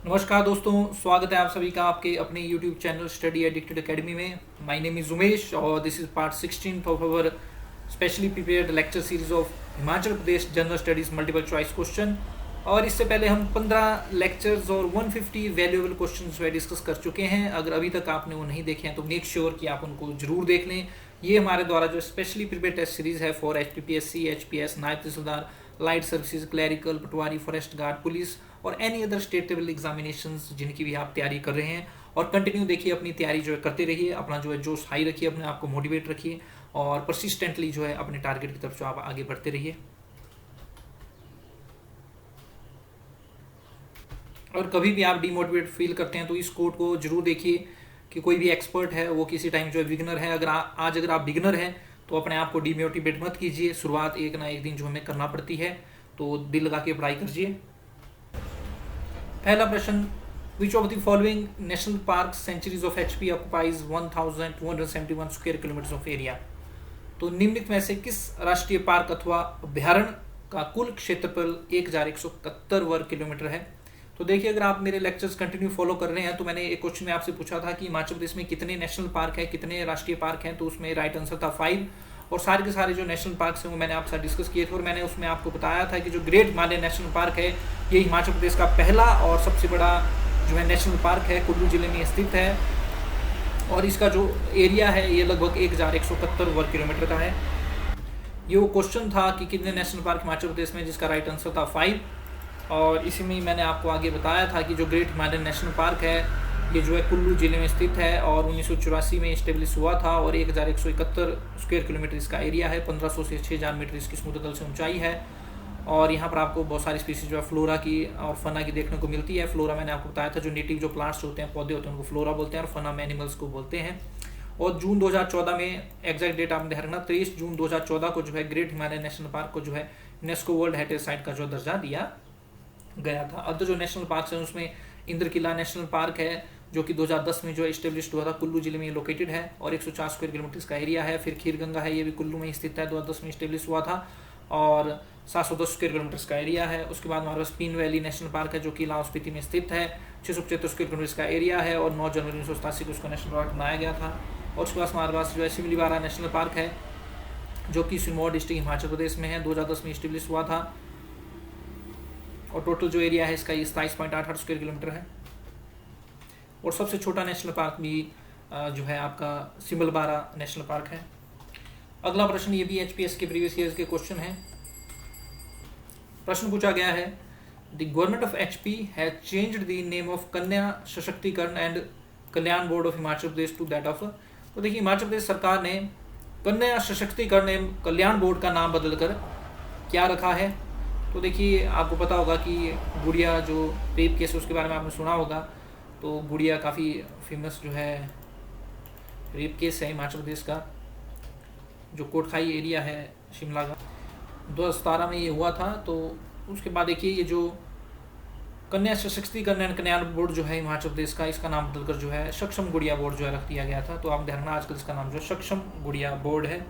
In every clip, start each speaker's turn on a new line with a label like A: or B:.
A: नमस्कार दोस्तों, स्वागत है आप सभी का आपके अपने YouTube channel study addicted academy में। माय नेम इज उमेश और this is part 16 of our specially prepared lecture series of Himachal Pradesh general studies multiple choice question. और इससे पहले हम 15 लेक्चर्स और 150 वैल्यूएबल क्वेश्चन जो है डिस्कस कर चुके हैं। अगर अभी तक आपने वो नहीं देखे हैं तो मेक श्योर कि आप उनको जरूर देख लें। ये हमारे द्वारा जो स्पेशली प्रिपेयर्ड टेस्ट सीरीज है फॉर HPPSC, HPS, नायब तहसीलदार, लाइट सर्विसेज, क्लैरिकल, पटवारी, फॉरेस्ट गार्ड, पुलिस और any other state level examinations जिनकी भी आप तैयारी कर रहे हैं। और कंटिन्यू देखिए, अपनी तैयारी जो है करते रहिए, अपना जो है जोश हाई रखिए, अपने आप को मोटिवेट रखिए और परसिस्टेंटली जो है अपने टारगेट की तरफ जो आप आगे बढ़ते रहिए। और कभी भी आप डिमोटिवेट फील करते हैं तो इस कोट को जरूर देखिए कि कोई भी एक्सपर्ट है वो किसी टाइम जो है बिगिनर है। अगर आप बिगिनर हैं तो अपने आप को डिमोटिवेट मत कीजिए। शुरुआत एक ना एक दिन जो हमें करना पड़ती है, तो दिल लगा के पढ़ाई कीजिए। पहला प्रश्न, which of the following national park sanctuaries of HP occupies 1271 square kilometre of area. तो निम्नलिखित में से किस राष्ट्रीय पार्क अथवा अभ्यारण्य का कुल क्षेत्रफल 1171 वर्ग किलोमीटर है। तो देखिए, अगर आप मेरे लेक्चर्स कंटिन्यू फॉलो कर रहे हैं तो मैंने एक क्वेश्चन में आपसे पूछा था कि हिमाचल प्रदेश में कितने नेशनल पार्क है, कितने राष्ट्रीय पार्क हैं। तो उसमें राइट आंसर था 5। और सारे के सारे जो नेशनल पार्क हैं वो मैंने आपसे डिस्कस किए थे और मैंने उसमें आपको बताया था कि जो ग्रेट हिमालय नेशनल पार्क है ये हिमाचल प्रदेश का पहला और सबसे बड़ा जो है नेशनल पार्क है, कुल्लू जिले में स्थित है। और इसका जो एरिया है ये लगभग 1171 वर्ग किलोमीटर का है। ये वो क्वेश्चन था कि कितने नेशनल पार्क हिमाचल प्रदेश में, जिसका राइट आंसर था 5। और इसी में मैंने आपको आगे बताया था कि जो ग्रेट हिमालयन नेशनल पार्क है ये जो है कुल्लू जिले में स्थित है और 1984 में इस्टेब्लिश हुआ था और 1171 स्क्वायर किलोमीटर इसका एरिया है। 1500 से 6000 मीटर इसकी समुद्र तल से ऊंचाई है। और यहाँ पर आपको बहुत सारी स्पीसीज जो है फ्लोरा की और फना की देखने को मिलती है। फ्लोरा मैंने आपको बताया था, जो नेटिव जो प्लांट्स होते हैं, पौधे होते हैं, उनको फ्लोरा बोलते हैं और फना में एनिमल्स को बोलते हैं। और जून 2014 में, एग्जैक्ट डेट आपने ध्यान रखना, 23 जून 2014 को जो है ग्रेट हिमालयन नेशनल पार्क को जो है यूनेस्को वर्ल्ड हेरिटेज साइट का जो दर्जा दिया गया था। अदर जो नेशनल पार्क है उसमें इंद्रकिला नेशनल पार्क है जो कि 2010 में जो इस्टेब्लिश हुआ था, कुल्लू जिले में लोकेटेड है और 104 स्क्वायर किलोमीटर का एरिया है। फिर खीरगंगा है, ये भी कुल्लू में स्थित है, 2010 में इस्टेब्लिश हुआ था और 710 स्क्वायर किलोमीटर का एरिया है। उसके बाद हमारे पास पीन वैली नेशनल पार्क है जो कि लाहौल स्पीति में स्थित है, 675 स्क्वायर किलोमीटर का एरिया है और 9 जनवरी 1987 को उसको नेशनल पार्क बनाया गया था। और उसके बाद हमारे पास जो है सिमलीपारा नेशनल पार्क है जो कि सिरमौर डिस्ट्रिक्ट हिमाचल प्रदेश में है, 2010 में इस्टेब्लिश हुआ था और टोटल जो एरिया है इसका 27.88 स्क्वायर किलोमीटर है। और सबसे छोटा नेशनल पार्क भी जो है आपका सिमलबारा नेशनल पार्क है। अगला प्रश्न, ये भी HPS के प्रीवियस ईयर्स के क्वेश्चन है। प्रश्न पूछा गया है, the government of HP has changed the name of कन्या सशक्तिकरण एंड कल्याण board of Himachal Pradesh to that of. तो देखिए, हिमाचल प्रदेश सरकार ने कन्या सशक्तिकरण एवं कल्याण बोर्ड का नाम बदलकर क्या रखा है। तो देखिए, आपको पता होगा कि गुड़िया जो रेप केस है उसके बारे में आपने सुना होगा। तो गुड़िया काफ़ी फेमस जो है रेप केस है हिमाचल प्रदेश का, जो कोटखाई एरिया है शिमला का, 2017 में ये हुआ था। तो उसके बाद देखिए, ये जो कन्या सशक्तिकरण एंड कल्याण बोर्ड जो है हिमाचल प्रदेश का, इसका नाम बदलकर जो है सक्षम गुड़िया बोर्ड जो है रख दिया गया था। तो आप ध्यान रखना, आजकल इसका नाम जो है सक्षम गुड़िया बोर्ड है।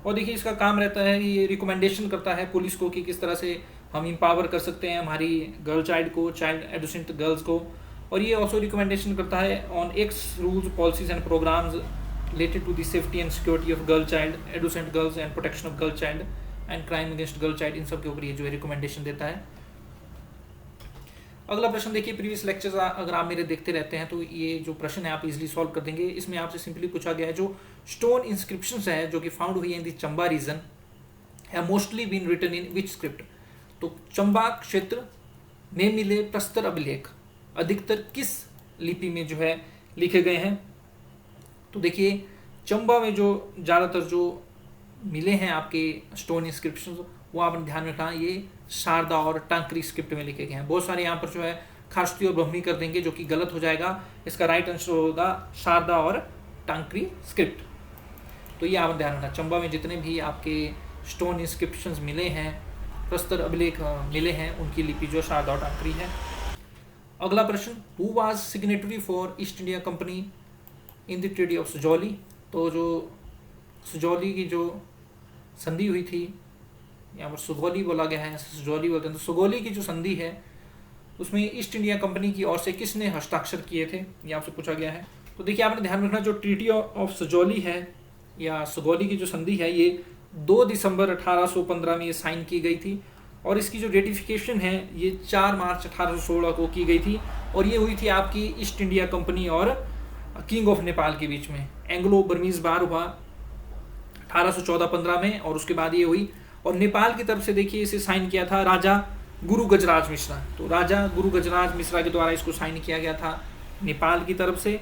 A: और देखिए, इसका काम रहता है, ये रिकमेंडेशन करता है पुलिस को कि किस तरह से हम इम्पावर कर सकते हैं हमारी गर्ल चाइल्ड को, चाइल्ड एडोसेंट गर्ल्स को। और ये ऑल्सो रिकमेंडेशन करता है on acts rules, policies and programs related to the safety and security of girl child, adolescent girls and protection of girl child and crime against girl child. इन सब के ऊपर ये जो है रिकमेंडेशन देता है। अगला प्रश्न देखिए, प्रीवियस लेक्चर्स अगर आप मेरे देखते रहते हैं तो ये जो प्रश्न है आप इजीली सॉल्व कर देंगे। इसमें आपसे सिंपली पूछा गया है, जो स्टोन इंस्क्रिप्शंस है जो कि फाउंड हुई है इन द चंबा रीजन है mostly been written in which script. तो चंबा क्षेत्र में मिले प्रस्तर अभिलेख अधिकतर किस लिपि में जो है लिखे गए हैं। तो देखिए, चंबा में जो ज़्यादातर जो मिले हैं आपके स्टोन इंस्क्रिप्शंस वो आपने ध्यान में रखना, ये शारदा और टांकरी स्क्रिप्ट में लिखे गए हैं। बहुत सारे यहाँ पर जो है खारस्ती और ब्रह्मी कर देंगे जो कि गलत हो जाएगा। इसका राइट आंसर होगा शारदा और टांकरी स्क्रिप्ट। तो ये आप ध्यान रखना, चंबा में जितने भी आपके स्टोन इंस्क्रिप्शंस मिले हैं, प्रस्तर अभिलेख मिले हैं, उनकी लिपि जो शारदा और टांकरी है। अगला प्रश्न, who was signatory for East India Company in the treaty of Sajauli. तो जो सजौली की जो संधि हुई थी, यहाँ पर सुगौली बोला गया है, सजौली बोलते हैं। तो सुगौली की जो संधि है उसमें ईस्ट इंडिया कंपनी की ओर से किसने हस्ताक्षर किए थे, ये आपसे पूछा गया है। तो देखिए आपने ध्यान रखना, जो ट्रीटी ऑफ सजौली है या सगौली की जो संधि है, ये 2 दिसंबर 1815 में ये साइन की गई थी, और इसकी जो रेटिफिकेशन है ये 4 मार्च 1816 को की गई थी, और ये हुई थी आपकी ईस्ट इंडिया कंपनी और किंग ऑफ नेपाल के बीच में। एंग्लो बर्मीज बार हुआ 1814-15 में, और उसके बाद ये हुई, और नेपाल की तरफ से देखिए इसे साइन किया था राजा गुरु गजराज मिश्रा। तो राजा गुरु गजराज मिश्रा के द्वारा इसको साइन किया गया था नेपाल की तरफ से।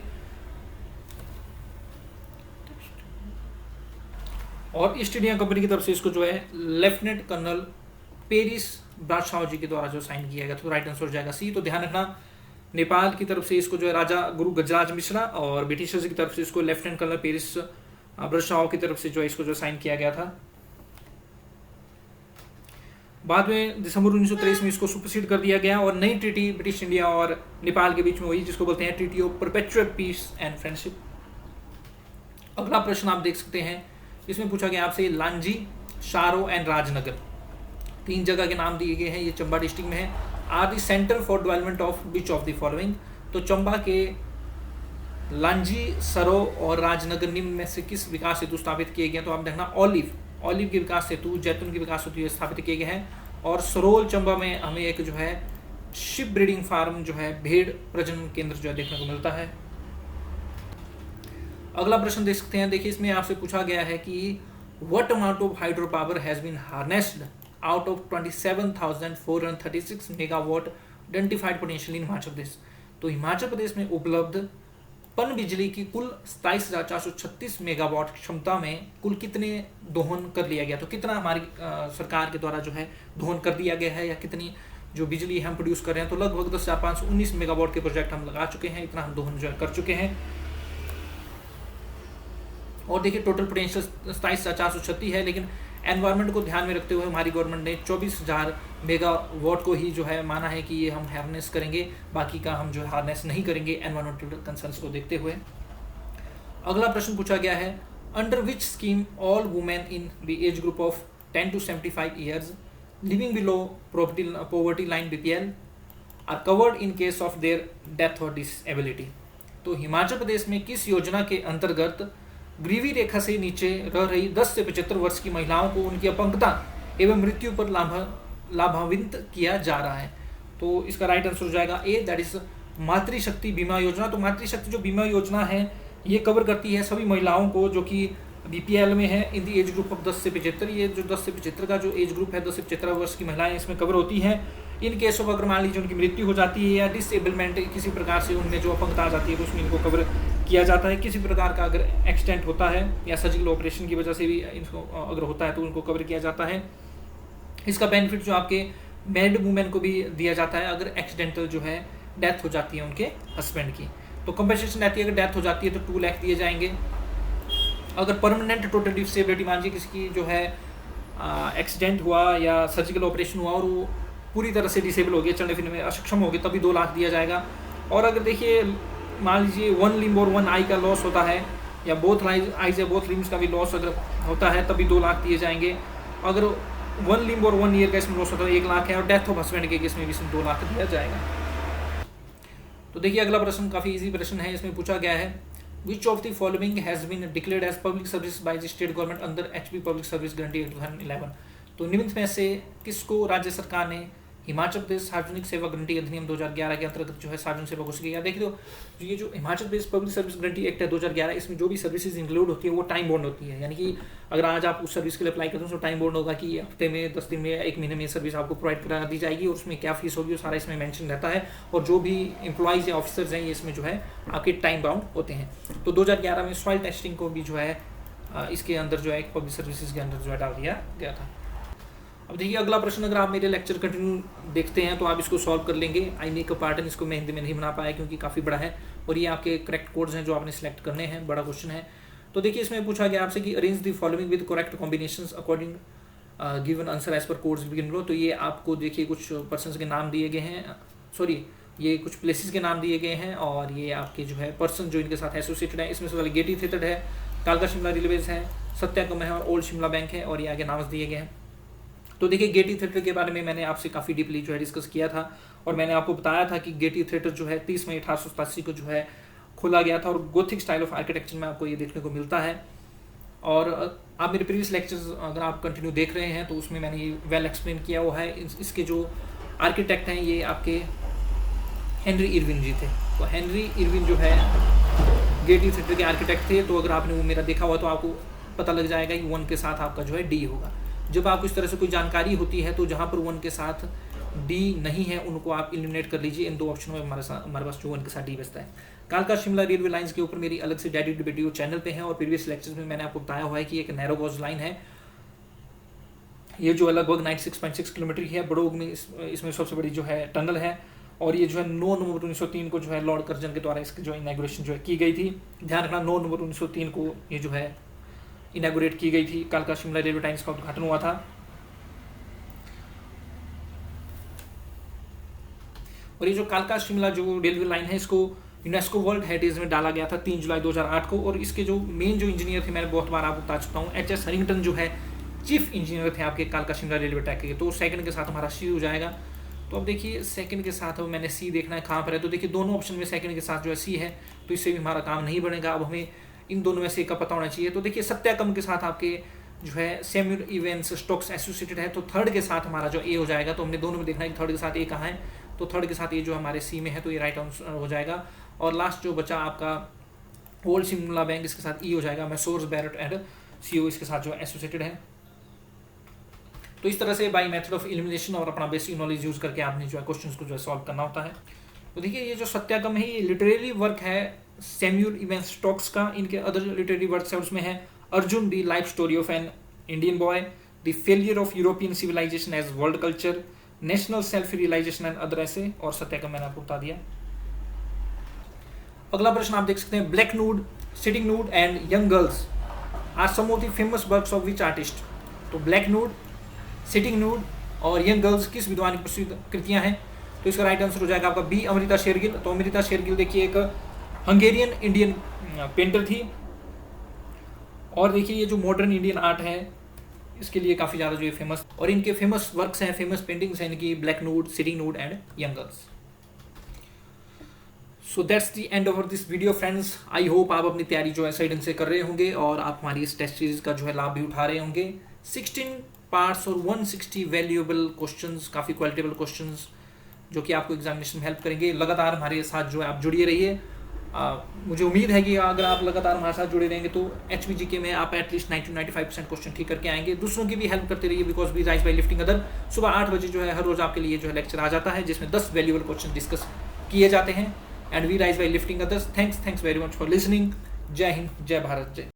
A: और ईस्ट इंडिया कंपनी की तरफ से इसको जो है लेफ्टिनेंट कर्नल पेरिस ब्राशाव जी के द्वारा जो साइन किया गया, तो राइट आंसर हो जाएगा सी। तो ध्यान रखना, नेपाल की तरफ से इसको जो है राजा गुरु गजराज मिश्रा, और ब्रिटिशर्स की तरफ से इसको लेफ्टिनेंट कर्नल पेरिस ब्राशाव की तरफ से जो है इसको जो साइन किया गया था। बाद में दिसंबर 1923 में इसको सुपरसीड कर दिया गया, और नई ट्रीटी ब्रिटिश इंडिया और नेपाल के बीच में हुई, जिसको बोलते हैं treaty of perpetual peace and friendship. अगला प्रश्न आप देख सकते हैं, इसमें पूछा गया आपसे लांजी, शारो एंड राजनगर, 3 जगह के नाम दिए गए हैं, ये चंबा डिस्ट्रिक्ट में है। Are the centre for development of which of the following, तो चंबा के लांजी, सरो और राजनगर निम्न में से किस विकास हेतु स्थापित किए गए? तो आप देखना, ऑलिव के विकास हेतु, जैतून के विकास हेतु स्थापित किए गए हैं। और सरोल चंबा में हमें एक जो है शिप ब्रीडिंग फार्म जो है, भेड़ प्रजनन केंद्र जो है देखने को मिलता है। अगला प्रश्न देख सकते हैं, देखिए इसमें आपसे पूछा गया है कि what amount of hydro power has been harnessed out of 27,436 megawatt identified potential in Himachal Pradesh. तो हिमाचल प्रदेश में उपलब्ध पन बिजली की कुल 27,436 मेगावाट क्षमता में कुल कितने दोहन कर लिया गया, तो कितना हमारी सरकार के द्वारा जो है दोहन कर दिया गया है, या कितनी जो बिजली हम प्रोड्यूस कर रहे हैं। तो लगभग 10,519 मेगावाट के प्रोजेक्ट हम लगा चुके हैं, इतना हम दोहन जो है कर चुके हैं। और देखिए टोटल पोटेंशियल 27,436 है, लेकिन एनवायरनमेंट को ध्यान में रखते हुए हमारी गवर्नमेंट ने 24,000 मेगावाट को ही जो है माना है कि ये हम हार्नेस करेंगे, बाकी का हम जो है हार्नेस नहीं करेंगे एनवायरनमेंटल कंसर्न्स को देखते हुए। अगला प्रश्न पूछा गया है, under which scheme all women in the age group of 10 to 75 years living below poverty line BPL are covered in case of their death और डिसेबिलिटी। तो हिमाचल प्रदेश में किस योजना के अंतर्गत गरीबी रेखा से नीचे रह रही 10 से 75 वर्ष की महिलाओं को उनकी अपंगता एवं मृत्यु पर लाभान्वित किया जा रहा है? तो इसका राइट आंसर हो जाएगा ए, दैट इज मातृशक्ति बीमा योजना। तो मातृशक्ति जो बीमा योजना है ये कवर करती है सभी महिलाओं को जो कि BPL में है in the age group of 10 से 75। ये जो 10 से 75 का जो एज ग्रुप है, 10 से 75 वर्ष की महिलाएं इसमें कवर होती हैं। इन केस ऑफ अगर मान लीजिए उनकी मृत्यु हो जाती है या डिसेबलमेंट किसी प्रकार से उनमें जो अपंगता आ जाती है तो उसमें इनको कवर किया जाता है। किसी प्रकार का अगर एक्सीडेंट होता है या सर्जिकल ऑपरेशन की वजह से भी इनको अगर होता है तो उनको कवर किया जाता है। इसका बेनिफिट जो आपके मैरिड वुमेन को भी दिया जाता है अगर एक्सीडेंटल जो है डेथ हो जाती है उनके हस्बैंड की, तो कंपनसेशन रहती है। अगर डेथ हो जाती है तो 2 लाख दिए जाएंगे। अगर परमानेंट टोटल डिसेबिलिटी मान लीजिए किसी की जो है एक्सीडेंट हुआ या सर्जिकल ऑपरेशन हुआ और वो पूरी तरह से डिसेबल हो गया, चलने फिरने में अक्षम हो गए, तभी 2 लाख दिया जाएगा। और अगर देखिए मान लीजिए 1 लिम्ब और 1 आई का लॉस होता है या बोथ आईज या बोथ लिम्स का भी लॉस अगर होता है तभी 2 लाख दिए जाएंगे। अगर 1 लिम्ब और 1 ईयर का इसमें लॉस होता है 1 लाख है, और डेथ ऑफ हस्बैंड के केस में भी इसमें 2 लाख दिया जाएगा। तो देखिए अगला प्रश्न काफ़ी इजी प्रश्न है। इसमें पूछा गया है which of the following has been declared as public service by the state government under HP public service guarantee act 2011। तो निम्न में से किसको राज्य सरकार ने हिमाचल प्रदेश सार्वजनिक सेवा गारंटी अधिनियम 2011 के अंतर्गत जो है सार्वजनिक सेवा घोषित किया? देखिए तो ये जो Himachal Pradesh public service guarantee act है 2011, इसमें जो भी सर्विसेज इंक्लूड होती है वो टाइम बाउंड होती है। यानी कि अगर आज आप उस सर्विस के लिए अप्लाई करते हो तो टाइम बाउंड होगा कि हफ्ते में, 10 दिन में, 1 महीने में सर्विस आपको प्रोवाइड करा दी जाएगी और उसमें क्या फीस होगी वो सारा इसमें मेंशन रहता है। और जो भी एम्प्लॉइज या ऑफिसर्स हैं ये इसमें जो है आपके टाइम बाउंड होते हैं। तो 2011 में सॉइल टेस्टिंग को भी जो है इसके अंदर जो है पब्लिक सर्विसेज के अंदर जो है डाल दिया गया था। अब देखिए अगला प्रश्न, अगर आप मेरे लेक्चर कंटिन्यू देखते हैं तो आप इसको सॉल्व कर लेंगे। आई मेक अ पार्ट, इसको मैं हिंदी में नहीं बना पाया क्योंकि काफ़ी बड़ा है और ये आपके करेक्ट कोड्स हैं जो आपने सिलेक्ट करने हैं, बड़ा क्वेश्चन है। तो देखिए इसमें पूछा गया आपसे कि arrange the following with correct combinations according given answer as per codes given below. तो ये आपको देखिए कुछ पर्सनस के नाम दिए गए हैं, सॉरी ये कुछ प्लेसेस के नाम दिए गए हैं और ये आपके जो है पर्सन जो इनके साथ एसोसिएटेड है। इसमें से गेटी थिएटर है, कालका शिमला रेलवेज है, सत्याग्रह है और ओल्ड शिमला बैंक है और ये आगे नाम दिए गए हैं। तो देखिए गेटी थिएटर के बारे में मैंने आपसे काफ़ी डीपली जो है डिस्कस किया था, और मैंने आपको बताया था कि गेटी थिएटर जो है 30 मई 1887 को जो है खोला गया था, और गोथिक स्टाइल ऑफ आर्किटेक्चर में आपको ये देखने को मिलता है। और आप मेरे प्रीवियस लेक्चर्स अगर आप कंटिन्यू देख रहे हैं तो उसमें मैंने ये वेल एक्सप्लेन किया हुआ है। इसके जो आर्किटेक्ट हैं ये आपके हेनरी इरविन जी थे। तो हेनरी इरविन जो है गेटी थिएटर के आर्किटेक्ट थे। तो अगर आपने वो मेरा देखा हुआ तो आपको पता लग जाएगा कि 1 के साथ आपका जो है डी होगा। जब आपको इस तरह से कोई जानकारी होती है तो जहाँ पर 1 के साथ डी नहीं है उनको आप एलिमिनेट कर लीजिए। इन 2 ऑप्शनों में हमारे पास जो 1 के साथ डी बचता है। कालका शिमला रेलवे लाइंस के ऊपर मेरी अलग से डेडिकेटेड वीडियो चैनल पे है, और प्रीवियस लेक्चर्स में मैंने आपको बताया हुआ है कि एक नैरो गॉज लाइन है, ये जो लगभग 96.6 किलोमीटर की है। बड़ोग में इसमें सबसे बड़ी जो है टनल है, और ये जो है 9 नवंबर 1903 को जो है लॉर्ड कर्जन के द्वारा इसकी जो इनॉग्रेशन जो है की गई थी। ध्यान रखना 9 नवंबर 1903 को ये जो है इनॉग्रेट की गई थी। कालका शिमला रेलवे लाइंस का उद्घाटन हुआ था। और ये जो कालका शिमला जो रेलवे लाइन है इसको यूनेस्को वर्ल्ड हेरिटेज में डाला गया था 3 जुलाई 2008 को। और इसके जो मेन जो इंजीनियर थे, मैंने बहुत बार आपको बता चुका हूँ, एच.एस. हरिंगटन जो है चीफ इंजीनियर थे आपके कालका शिमला रेलवे ट्रैक के। तो सेकंड के साथ हमारा सी हो जाएगा। तो अब देखिए सेकंड के साथ अब मैंने सी देखना है कहाँ पर है। तो देखिए दोनों ऑप्शन में सेकंड के साथ जो है सी है, तो इससे भी हमारा काम नहीं बनेगा। अब हमें इन दोनों में से एक का पता होना चाहिए। तो देखिए सत्याकम के साथ आपके जो है सैम्यूअल इवेंट्स स्टोक्स एसोसिएटेड है, तो थर्ड के साथ हमारा जो ए हो जाएगा। तो हमने दोनों में देखना है कि थर्ड के साथ ए कहाँ है। तो थर्ड के साथ ये जो हमारे सी में है, तो ये राइट आंसर हो जाएगा। और लास्ट जो बचा आपका ओल्ड शिमला बैंक, इसके साथ ई हो जाएगा। मैसोर्स बैरेट एंड सीओ इसके साथ जो एसोसिएटेड है। तो इस तरह से बाय मेथड ऑफ एलिमिनेशन और अपना बेसिक नॉलेज यूज करके आपने जो है क्वेश्चंस को जो है सॉल्व करना होता है। तो देखिए ये जो सत्यागम है ये लिटरेरी वर्क है सैम्यूअल इवेंट्स स्टोक्स का। इनके अदर लिटरेरी वर्क्स है, उसमें है Arjun the life story of an Indian boy, the failure of European civilization as world culture, national self realization and other ऐसे, और सत्यागम मैंने आपको बता दिया। अगला प्रश्न आप देख सकते हैं, black nude, sitting nude and young girls are some of the famous works of which artist. तो ब्लैक नूड, सिटिंग नूड और यंग गर्ल्स किस विद्वान की प्रसिद्ध कृतियां हैं। तो इसका राइट आंसर हो जाएगा आपका बी, अमृता शेरगिल। तो अमृता शेरगिल देखिए एक हंगेरियन इंडियन पेंटर थी। और देखिए ये जो मॉडर्न इंडियन आर्ट है इसके लिए काफ़ी ज़्यादा जो है फेमस, और इनके फेमस वर्क्स हैं, फेमस पेंटिंग्स हैं इनकी, black nude, sitting nude and young girls. So that's the end of this video friends. I hope आप अपनी तैयारी जो है सही ढंग से कर रहे होंगे और आप हमारी इस टेस्ट सीरीज का जो है लाभ भी उठा रहे होंगे। 16 पार्ट्स और 160 वैल्यूएबल क्वेश्चंस, काफ़ी क्वालिटेबल क्वेश्चंस जो कि आपको एग्जामिनेशन में हेल्प करेंगे। लगातार हमारे साथ जो है आप जुड़िए रहिए। मुझे उम्मीद है कि अगर आप लगातार हमारे साथ जुड़े रहेंगे तो HPGK में आप एटलीस्ट 90-95% क्वेश्चन ठीक करके आएंगे। दूसरों की भी हेल्प करते रहिए, because we rise by lifting other. सुबह 8 बजे जो है हर रोज आपके लिए जो है लेक्चर आ जाता है जिसमें 10 वैल्यूएबल क्वेश्चन डिस्कस किए जाते हैं। And we rise by lifting others. Thanks very much for listening. जय हिंद, जय भारत, जय।